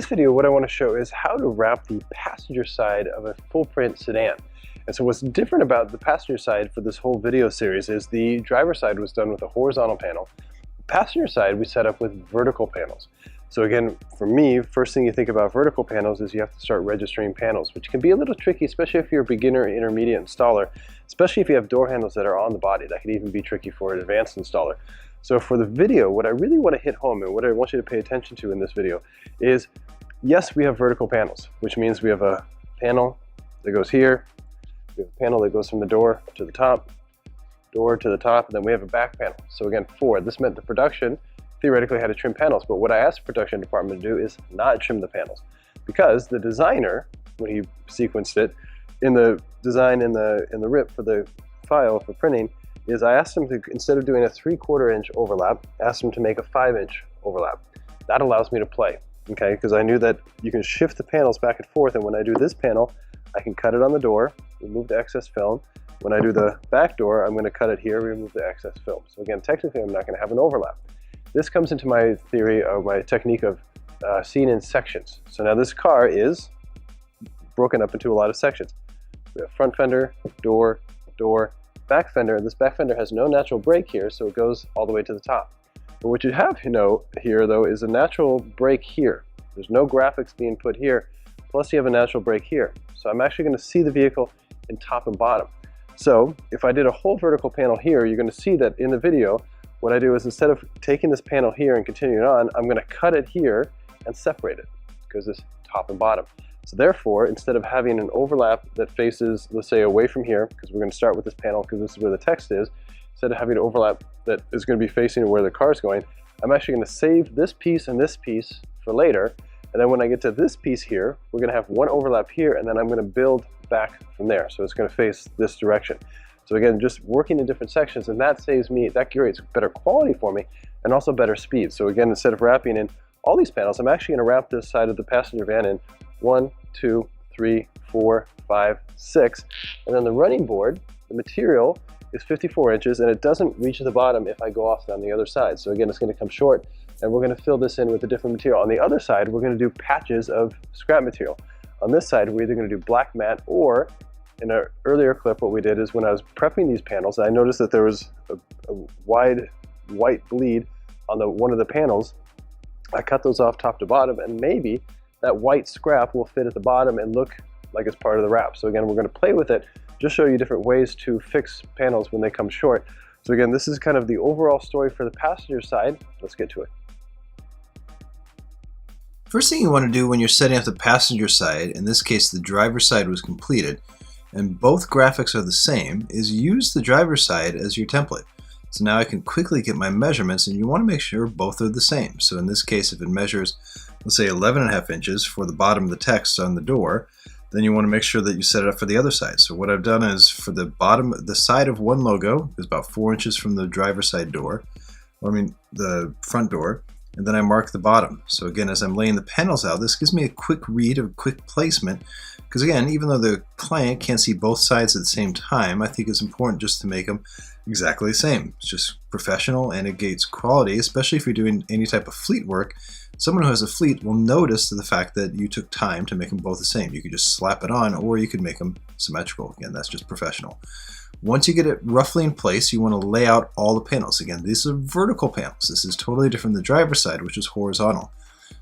this video, what I want to show is how to wrap the passenger side of a full print sedan. And so what's different about the passenger side for this whole video series is the driver side was done with a horizontal panel. The passenger side we set up with vertical panels. So again, for me, first thing you think about vertical panels is you have to start registering panels, which can be a little tricky, especially if you're a beginner or intermediate installer, especially if you have door handles that are on the body. That could even be tricky for an advanced installer. So for the video, what I really want to hit home and what I want you to pay attention to in this video is, yes, we have vertical panels, which means we have a panel that goes here, we have a panel that goes from the door to the top, door to the top, and then we have a back panel. So again, this meant the production theoretically had to trim panels, but what I asked the production department to do is not trim the panels, because the designer, when he sequenced it, in the design in the RIP for the file for printing, is I asked him to, instead of doing a 3/4 inch overlap, asked him to make a 5-inch overlap. That allows me to play, okay? Because I knew that you can shift the panels back and forth, and when I do this panel, I can cut it on the door, remove the excess film. When I do the back door, I'm going to cut it here, remove the excess film. So again, technically, I'm not going to have an overlap. This comes into my theory, or my technique of seeing in sections. So now this car is broken up into a lot of sections. We have front fender, door, back fender. This back fender has no natural brake here, so it goes all the way to the top. But what you have here though is a natural brake here. There's no graphics being put here, plus you have a natural brake here. So I'm actually going to see the vehicle in top and bottom. So if I did a whole vertical panel here, you're going to see that in the video, what I do is instead of taking this panel here and continuing on, I'm going to cut it here and separate it, because it's top and bottom. So therefore, instead of having an overlap that faces, let's say, away from here, because we're going to start with this panel because this is where the text is, instead of having an overlap that is going to be facing where the car is going, I'm actually going to save this piece and this piece for later. And then when I get to this piece here, we're going to have one overlap here, and then I'm going to build back from there. So it's going to face this direction. So again, just working in different sections, and that saves me, that creates better quality for me, and also better speed. So again, instead of wrapping in all these panels, I'm actually going to wrap this side of the passenger van in 1, 2, 3, 4, 5, 6. And then the running board, the material is 54 inches, and it doesn't reach the bottom if I go off on the other side. So again, it's going to come short, and we're going to fill this in with a different material. On the other side, we're going to do patches of scrap material. On this side, we're either going to do black matte, or in an earlier clip, what we did is when I was prepping these panels, I noticed that there was a wide white bleed on one of the panels. I cut those off top to bottom, and maybe that white scrap will fit at the bottom and look like it's part of the wrap. So again, we're going to play with it, just show you different ways to fix panels when they come short. So again, this is kind of the overall story for the passenger side. Let's get to it. First thing you want to do when you're setting up the passenger side, in this case the driver's side was completed, and both graphics are the same, is use the driver's side as your template. So now I can quickly get my measurements, and you want to make sure both are the same. So in this case, if it measures, let's say 11.5 inches for the bottom of the text on the door, then you want to make sure that you set it up for the other side. So what I've done is for the bottom, the side of one logo is about 4 inches from the driver's side door, the front door, and then I mark the bottom. So again, as I'm laying the panels out, this gives me a quick read, a quick placement, because again, even though the client can't see both sides at the same time, I think it's important just to make them exactly the same. It's just professional, and it gates quality, especially if you're doing any type of fleet work. Someone who has a fleet will notice the fact that you took time to make them both the same. You could just slap it on, or you could make them symmetrical. Again, that's just professional. Once you get it roughly in place, you want to lay out all the panels. Again, these are vertical panels. This is totally different than the driver's side, which is horizontal.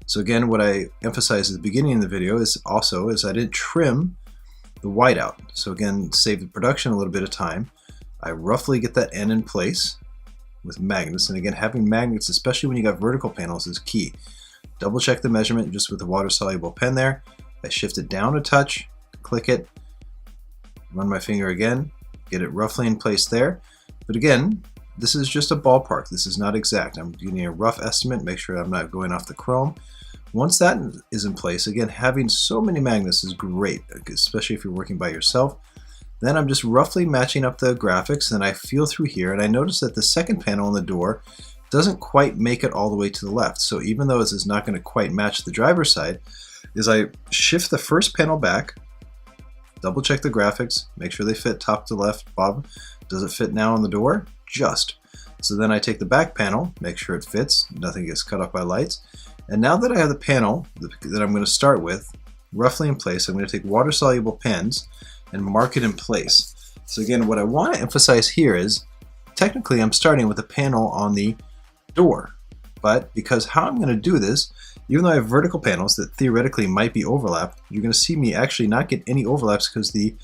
So again, what I emphasized at the beginning of the video is I didn't trim the white out. So again, save the production a little bit of time. I roughly get that end in place with magnets. And again, having magnets, especially when you got vertical panels, is key. Double check the measurement just with the water soluble pen there. I shift it down a touch, click it, run my finger again, get it roughly in place there. But again, this is just a ballpark. This is not exact. I'm getting a rough estimate, make sure I'm not going off the chrome. Once that is in place, again, having so many magnets is great, especially if you're working by yourself. Then I'm just roughly matching up the graphics, and I feel through here, and I notice that the second panel on the door doesn't quite make it all the way to the left. So even though this is not going to quite match the driver's side, is I shift the first panel back, double check the graphics, make sure they fit top to left, bottom. Does it fit now on the door? Just. So then I take the back panel, make sure it fits, nothing gets cut off by lights, And now that I have the panel that I'm going to start with roughly in place, I'm going to take water-soluble pens and mark it in place. So again, what I want to emphasize here is, technically I'm starting with a panel on the door, but because how I'm going to do this, even though I have vertical panels that theoretically might be overlapped, you're going to see me actually not get any overlaps because the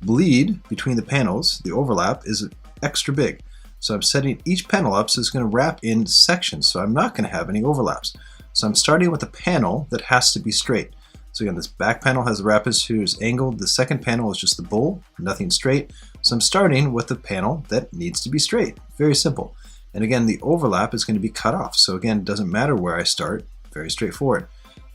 bleed between the panels, the overlap, is extra big. So I'm setting each panel up so it's going to wrap in sections, so I'm not going to have any overlaps. So I'm starting with a panel that has to be straight. So again, this back panel has the rapids angled. The second panel is just the bowl, nothing straight. So I'm starting with the panel that needs to be straight. Very simple. And again, the overlap is going to be cut off. So again, it doesn't matter where I start. Very straightforward.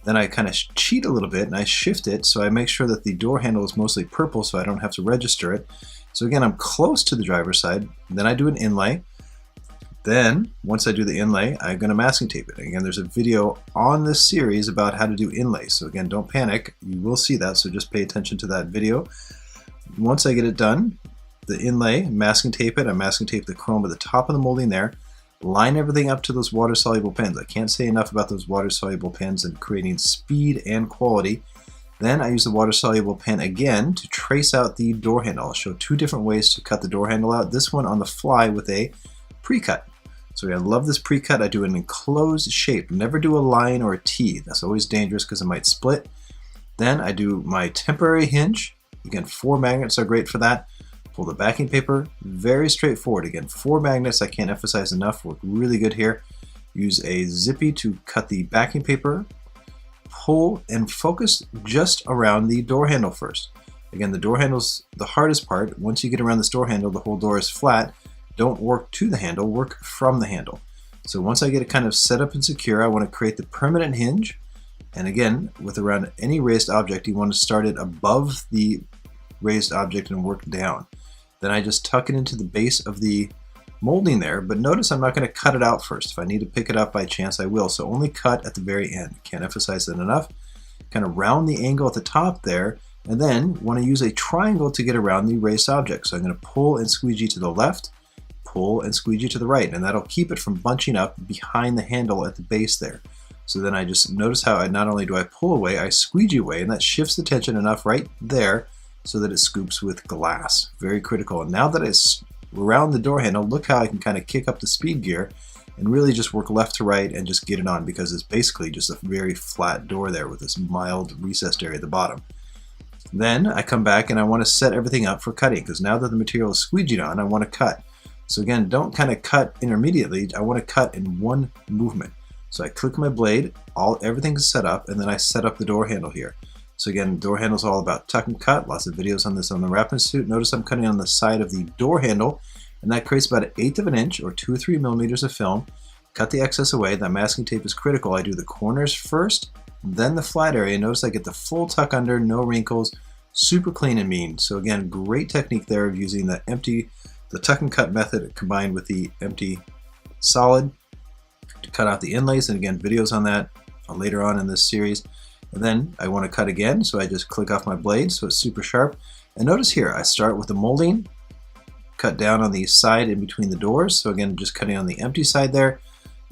Then I kind of cheat a little bit and I shift it so I make sure that the door handle is mostly purple so I don't have to register it. So again, I'm close to the driver's side. Then I do an inlay. Then, once I do the inlay, I'm going to masking tape it. Again, there's a video on this series about how to do inlay. So again, don't panic. You will see that, so just pay attention to that video. Once I get it done, the inlay, masking tape it. I masking tape the chrome at the top of the molding there. Line everything up to those water-soluble pens. I can't say enough about those water-soluble pens and creating speed and quality. Then I use the water-soluble pen again to trace out the door handle. I'll show two different ways to cut the door handle out. This one on the fly with a pre-cut. So I love this pre-cut. I do an enclosed shape. Never do a line or a T. That's always dangerous because it might split. Then I do my temporary hinge. Again, 4 magnets are great for that. Pull the backing paper. Very straightforward. Again, 4 magnets. I can't emphasize enough. Work really good here. Use a zippy to cut the backing paper. Pull and focus just around the door handle first. Again, the door handle's the hardest part. Once you get around this door handle, the whole door is flat. Don't work to the handle, work from the handle. So once I get it kind of set up and secure, I want to create the permanent hinge. And again, with around any raised object, you want to start it above the raised object and work down. Then I just tuck it into the base of the molding there, but notice I'm not going to cut it out first. If I need to pick it up by chance, I will. So only cut at the very end. Can't emphasize that enough. Kind of round the angle at the top there, and then want to use a triangle to get around the raised object. So I'm going to pull and squeegee to the left, pull and squeegee to the right, and that'll keep it from bunching up behind the handle at the base there. So then I just notice how not only do I pull away, I squeegee away, and that shifts the tension enough right there so that it scoops with glass. Very critical. And now that it's around the door handle, look how I can kind of kick up the speed gear and really just work left to right and just get it on, because it's basically just a very flat door there with this mild recessed area at the bottom. Then I come back and I want to set everything up for cutting, because now that the material is squeegeed on, I want to cut. So again, don't kind of cut intermediately. I want to cut in one movement. So I click my blade, everything's set up, and then I set up the door handle here. So again, door handle is all about tuck and cut. Lots of videos on this on the Wrap Institute. Notice I'm cutting on the side of the door handle, and that creates about 1/8 of an inch or 2 or 3 millimeters of film. Cut the excess away. That masking tape is critical. I do the corners first, then the flat area. Notice I get the full tuck under, no wrinkles, super clean and mean. So again, great technique there of using the tuck and cut method combined with the empty solid to cut out the inlays. And again, videos on that later on in this series. And then I want to cut again, so I just click off my blade so it's super sharp. And notice here, I start with the molding, cut down on the side in between the doors. So again, just cutting on the empty side there,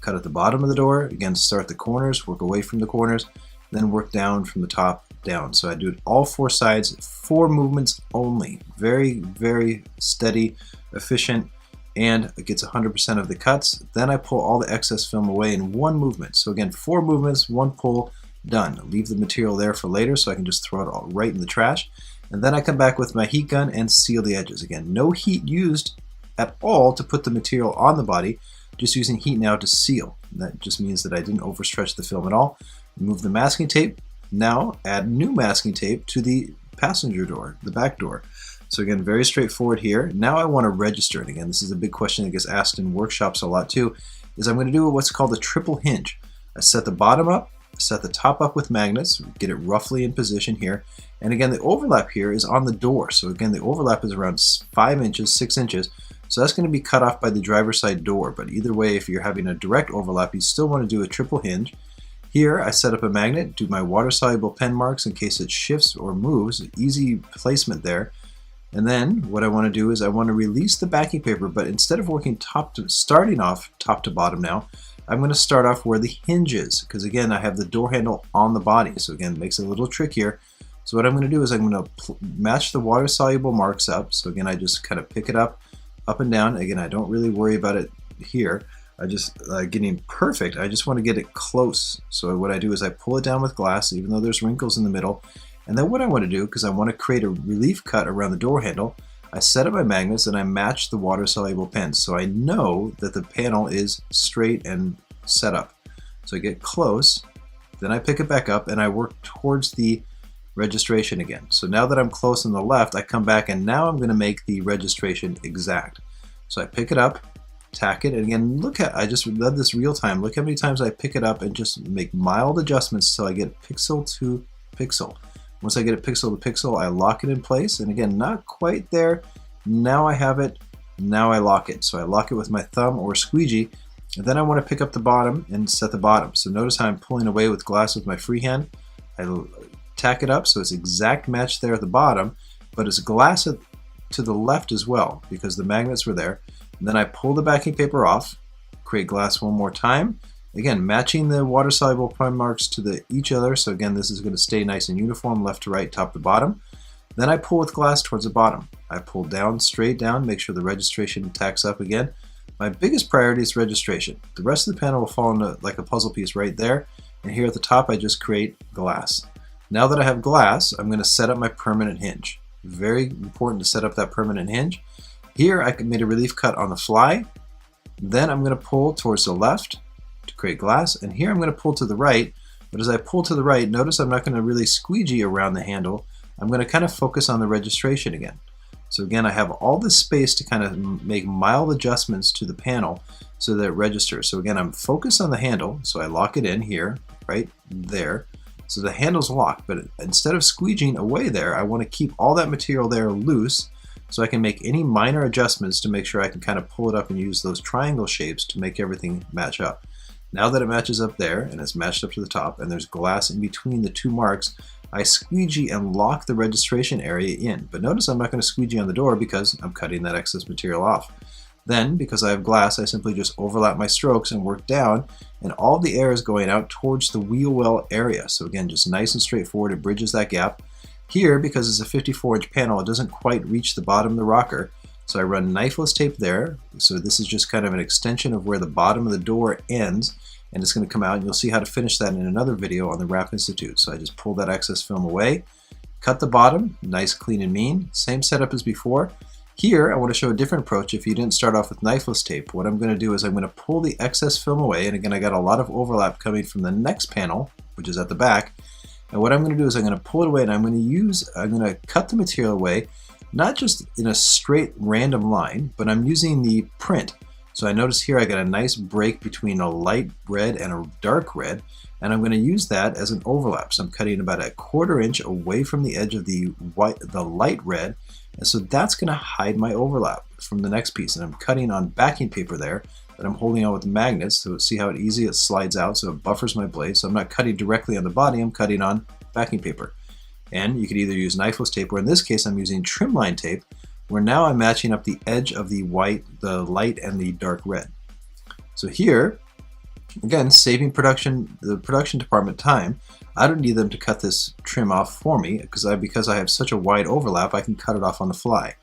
cut at the bottom of the door. Again, start the corners, work away from the corners, then work down from the top down. So I do it all 4 sides, 4 movements only. Very, very steady, efficient, and it gets 100% of the cuts. Then I pull all the excess film away in 1 movement. So again, 4 movements, 1 pull, done. Leave the material there for later so I can just throw it all right in the trash. And then I come back with my heat gun and seal the edges. Again, no heat used at all to put the material on the body, just using heat now to seal. That just means that I didn't overstretch the film at all. Remove the masking tape. Now add new masking tape to the passenger door, the back door. So again, very straightforward here. Now I want to register it. Again, this is a big question that gets asked in workshops a lot too, is I'm going to do what's called a triple hinge. I set the bottom up, set the top up with magnets, get it roughly in position here. And again, the overlap here is on the door. So again, the overlap is around 5 inches, 6 inches. So that's going to be cut off by the driver's side door. But either way, if you're having a direct overlap, you still want to do a triple hinge. Here, I set up a magnet, do my water-soluble pen marks in case it shifts or moves. Easy placement there. And then what I want to do is I want to release the backing paper, but instead of working starting off top to bottom now, I'm going to start off where the hinge is, because again, I have the door handle on the body. So again, it makes it a little trickier. So what I'm going to do is I'm going to match the water-soluble marks up. So again, I just kind of pick it up and down. Again, I don't really worry about it here. I just getting perfect. I just want to get it close. So what I do is I pull it down with glass, even though there's wrinkles in the middle. And then what I want to do, because I want to create a relief cut around the door handle, I set up my magnets and I match the water-soluble pens. So I know that the panel is straight and set up. So I get close, then I pick it back up and I work towards the registration again. So now that I'm close on the left, I come back and now I'm going to make the registration exact. So I pick it up, tack it, and again, look at, I just led this real time. Look how many times I pick it up and just make mild adjustments till I get pixel to pixel. Once I get it pixel to pixel, I lock it in place, and again, not quite there. Now I have it, now I lock it. So I lock it with my thumb or squeegee, and then I want to pick up the bottom and set the bottom. So notice how I'm pulling away with glass with my free hand. I tack it up so it's exact match there at the bottom, but it's glass to the left as well because the magnets were there. And then I pull the backing paper off, create glass one more time. Again, matching the water-soluble pen marks to each other. So again, this is going to stay nice and uniform, left to right, top to bottom. Then I pull with glass towards the bottom. I pull down, straight down, make sure the registration tacks up again. My biggest priority is registration. The rest of the panel will fall into like a puzzle piece right there. And here at the top, I just create glass. Now that I have glass, I'm going to set up my permanent hinge. Very important to set up that permanent hinge. Here I made a relief cut on the fly. Then I'm going to pull towards the left to create glass, and here I'm going to pull to the right. But as I pull to the right, notice I'm not going to really squeegee around the handle. I'm going to kind of focus on the registration again. So again, I have all this space to kind of make mild adjustments to the panel so that it registers. So again, I'm focused on the handle, so I lock it in here, right there. So the handle's locked, but instead of squeegeeing away there, I want to keep all that material there loose so I can make any minor adjustments to make sure I can kind of pull it up and use those triangle shapes to make everything match up. Now that it matches up there and it's matched up to the top and there's glass in between the two marks, I squeegee and lock the registration area in. But notice I'm not going to squeegee on the door because I'm cutting that excess material off. Then, because I have glass, I simply just overlap my strokes and work down, and all the air is going out towards the wheel well area. So again, just nice and straightforward, it bridges that gap. Here, because it's a 54-inch panel, it doesn't quite reach the bottom of the rocker, so I run knifeless tape there. So this is just kind of an extension of where the bottom of the door ends, and it's going to come out, and you'll see how to finish that in another video on the Wrap Institute. So I just pull that excess film away, cut the bottom, nice, clean, and mean. Same setup as before. Here, I want to show a different approach. If you didn't start off with knifeless tape, what I'm going to do is I'm going to pull the excess film away, and again, I got a lot of overlap coming from the next panel, which is at the back. And what I'm going to do is I'm going to pull it away, and I'm going to cut the material away, not just in a straight random line, but I'm using the print. So I notice here I got a nice break between a light red and a dark red, and I'm going to use that as an overlap. So I'm cutting about 1/4 inch away from the edge of the light red, and so that's going to hide my overlap from the next piece. And I'm cutting on backing paper there that I'm holding on with magnets, so see how easy it slides out, so it buffers my blade. So I'm not cutting directly on the body, I'm cutting on backing paper. And you could either use knifeless tape, or in this case I'm using trim line tape, where now I'm matching up the edge of the white, the light, and the dark red. So here, again, saving the production department time, I don't need them to cut this trim off for me because I have such a wide overlap, I can cut it off on the fly.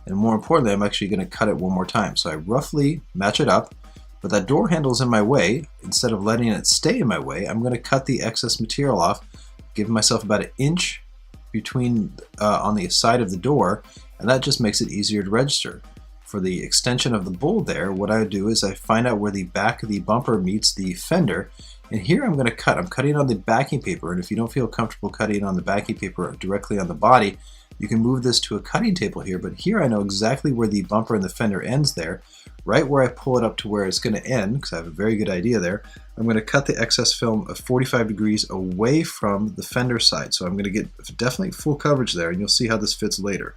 And more importantly, I'm actually going to cut it one more time. So I roughly match it up, but that door handle is in my way. Instead of letting it stay in my way, I'm going to cut the excess material off, give myself about 1 inch between on the side of the door, and that just makes it easier to register. For the extension of the bowl there, what I do is I find out where the back of the bumper meets the fender, and here I'm going to cut. I'm cutting on the backing paper, and if you don't feel comfortable cutting on the backing paper directly on the body, you can move this to a cutting table here, but here I know exactly where the bumper and the fender ends there. Right where I pull it up to where it's going to end, because I have a very good idea there, I'm going to cut the excess film of 45 degrees away from the fender side. So I'm going to get definitely full coverage there, and you'll see how this fits later.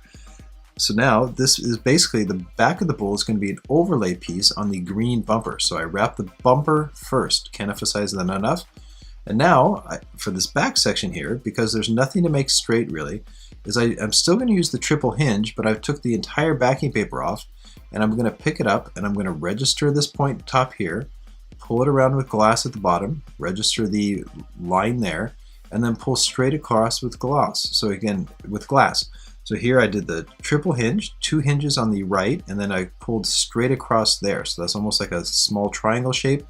So now this is basically the back of the bowl is going to be an overlay piece on the green bumper. So I wrap the bumper first, can't emphasize that enough. And now for this back section here, because there's nothing to make straight really, is I'm still going to use the triple hinge, but I've took the entire backing paper off, and I'm going to pick it up and I'm going to register this point top here, pull it around with glass at the bottom, register the line there, and then pull straight across with glass. So again, with glass. So here I did the triple hinge, 2 hinges on the right, and then I pulled straight across there. So that's almost like a small triangle shape.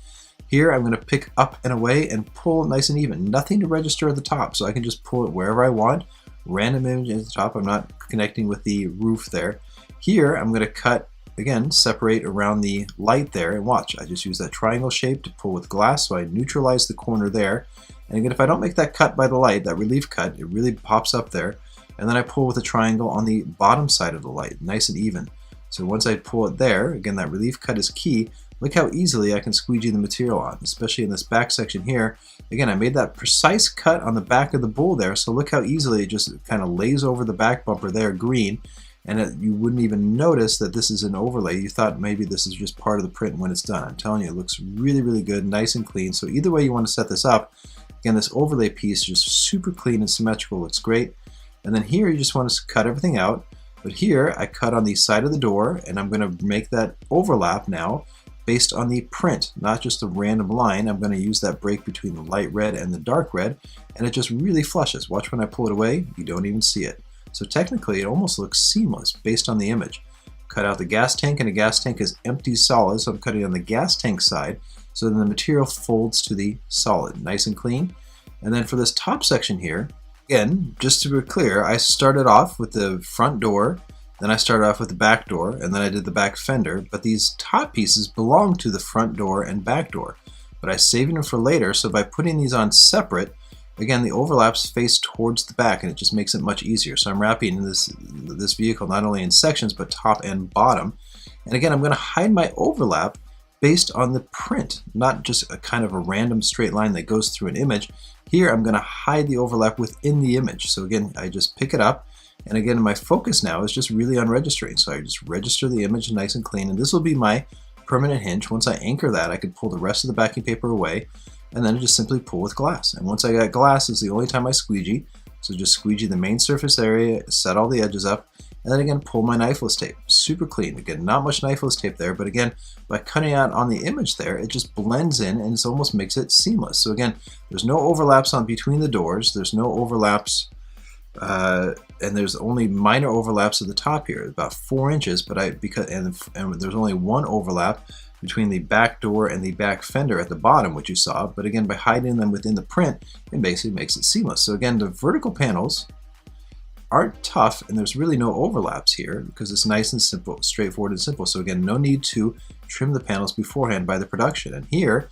Here I'm going to pick up and away and pull nice and even. Nothing to register at the top, so I can just pull it wherever I want. Random image at the top. I'm not connecting with the roof there. Here I'm going to cut, again, separate around the light there, and watch. I just use that triangle shape to pull with glass, so I neutralize the corner there. And again, if I don't make that cut by the light, that relief cut, it really pops up there. And then I pull with a triangle on the bottom side of the light, nice and even. So once I pull it there, again, that relief cut is key. Look how easily I can squeegee the material on, especially in this back section here. Again, I made that precise cut on the back of the bull there, so look how easily it just kind of lays over the back bumper there, green, and you wouldn't even notice that this is an overlay. You thought maybe this is just part of the print when it's done. I'm telling you, it looks really, really good, nice and clean. So either way you want to set this up, again, this overlay piece just super clean and symmetrical, looks great. And then here you just want to cut everything out. But here I cut on the side of the door, and I'm going to make that overlap now based on the print, not just a random line. I'm going to use that break between the light red and the dark red, and it just really flushes. Watch when I pull it away, you don't even see it. So technically it almost looks seamless based on the image. Cut out the gas tank, and the gas tank is empty solid, so I'm cutting on the gas tank side, so then the material folds to the solid, nice and clean. And then for this top section here, again, just to be clear, I started off with the front door, then I started off with the back door, and then I did the back fender, but these top pieces belong to the front door and back door. But I saved them for later, so by putting these on separate, again, the overlaps face towards the back, and it just makes it much easier. So I'm wrapping this vehicle not only in sections, but top and bottom. And again, I'm going to hide my overlap based on the print, not just a kind of a random straight line that goes through an image. Here I'm going to hide the overlap within the image. So again, I just pick it up, and again, my focus now is just really on registering. So I just register the image nice and clean, and this will be my permanent hinge. Once I anchor that, I can pull the rest of the backing paper away, and then I just simply pull with glass. And once I got glass, is the only time I squeegee. So just squeegee the main surface area, set all the edges up, and then again, pull my knifeless tape. Super clean. Again, not much knifeless tape there, but again, by cutting out on the image there, it just blends in and it almost makes it seamless. So again, there's no overlaps on between the doors. There's no overlaps, and there's only minor overlaps at the top here, about 4 inches. But and there's only one overlap between the back door and the back fender at the bottom, which you saw. But again, by hiding them within the print, it basically makes it seamless. So again, the vertical panels aren't tough, and there's really no overlaps here because it's nice and simple, straightforward and simple. So again, no need to trim the panels beforehand by the production. And here,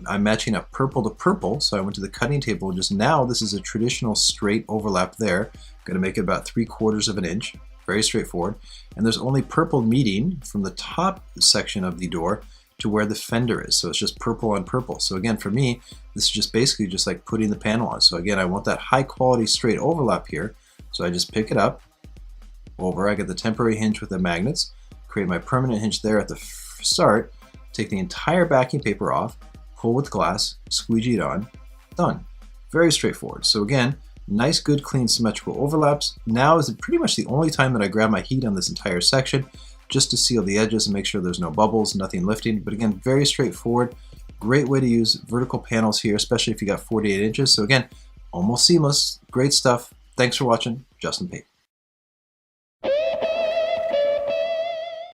I'm matching up purple to purple, so I went to the cutting table just now. This is a traditional straight overlap there. I'm going to make it about 3/4 of an inch. Very straightforward. And there's only purple meeting from the top section of the door to where the fender is. So it's just purple on purple. So again, for me, this is just basically just like putting the panel on. So again, I want that high quality straight overlap here. So I just pick it up over. I get the temporary hinge with the magnets, create my permanent hinge there at the start, take the entire backing paper off, pull with glass, squeegee it on, done. Very straightforward. So again, nice, good, clean, symmetrical overlaps. Now is pretty much the only time that I grab my heat on this entire section, just to seal the edges and make sure there's no bubbles, nothing lifting. But again, very straightforward. Great way to use vertical panels here, especially if you got 48 inches. So again, almost seamless. Great stuff. Thanks for watching. Justin Pate.